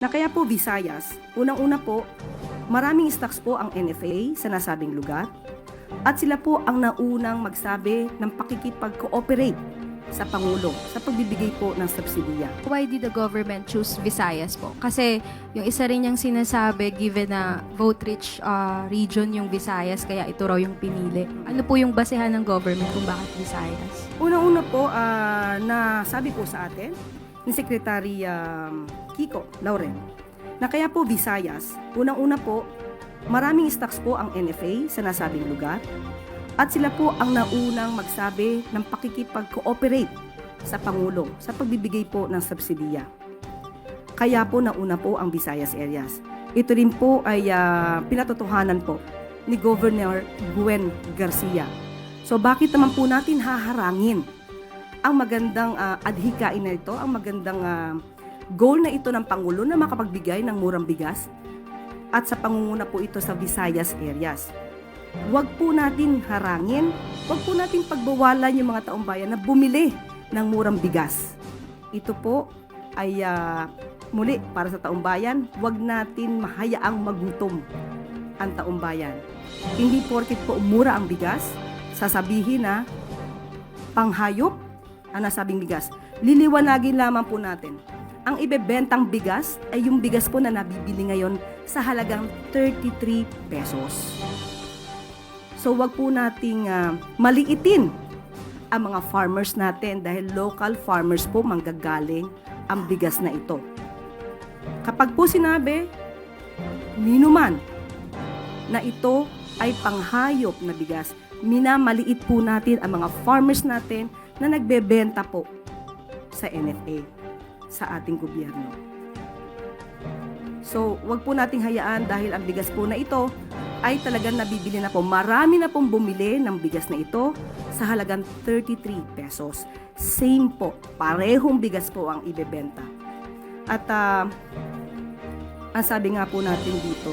Na kaya po Visayas, unang-una po, maraming stocks po ang NFA sa nasabing lugar at sila po ang naunang magsabi ng pakikipag-cooperate sa Pangulo sa pagbibigay po ng subsidiya. Why did the government choose Visayas po? Kasi yung isa rin niyang sinasabi, given na vote-rich region yung Visayas, kaya ito raw yung pinili. Ano po yung basehan ng government kung bakit Visayas? Unang-una po, nasabi po sa atin ni Secretary Kiko Laurel na kaya po Visayas, unang-una po, maraming stocks po ang NFA sa nasabing lugar at sila po ang naunang magsabi ng pakikipag-cooperate sa Pangulo sa pagbibigay po ng subsidiya. Kaya po nauna po ang Visayas areas. Ito rin po ay pinatotohanan po ni Governor Gwen Garcia. So bakit naman po natin haharangin ang magandang adhikain na ito, ang magandang goal na ito ng Pangulo na makapagbigay ng murang bigas at sa pangunguna po ito sa Visayas areas. Huwag po natin harangin, huwag po natin pagbawalan yung mga taong bayan na bumili ng murang bigas. Ito po ay muli para sa taong bayan, huwag natin mahayaang magutom ang taong bayan. Hindi porket po mura ang bigas, sasabihin na panghayop ang nasabing bigas. Liliwanagin lamang po natin. Ang ibebentang bigas ay yung bigas po na nabibili ngayon sa halagang 33 pesos. So wag po nating maliitin ang mga farmers natin dahil local farmers po manggagaling ang bigas na ito. Kapag po sinabi, ninuman na ito ay panghayop na bigas, minamaliit po natin ang mga farmers natin na nagbebenta po sa NFA, sa ating gobyerno. So, wag po nating hayaan dahil ang bigas po na ito ay talagang nabibili na po. Marami na pong bumili ng bigas na ito sa halagang 33 pesos. Same po, parehong bigas po ang ibebenta. At ang sabi nga po natin dito,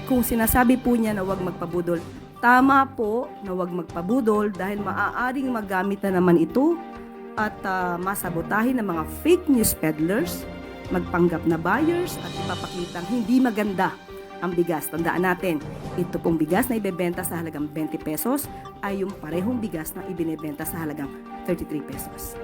kung sinasabi po niya na wag magpabudol, tama po na wag magpabudol dahil maaaring magamit na naman ito at masabotahin ng mga fake news peddlers, magpanggap na buyers at ipapakitang hindi maganda ang bigas. Tandaan natin, ito pong bigas na ibebenta sa halagang 20 pesos ay yung parehong bigas na ibinebenta sa halagang 33 pesos.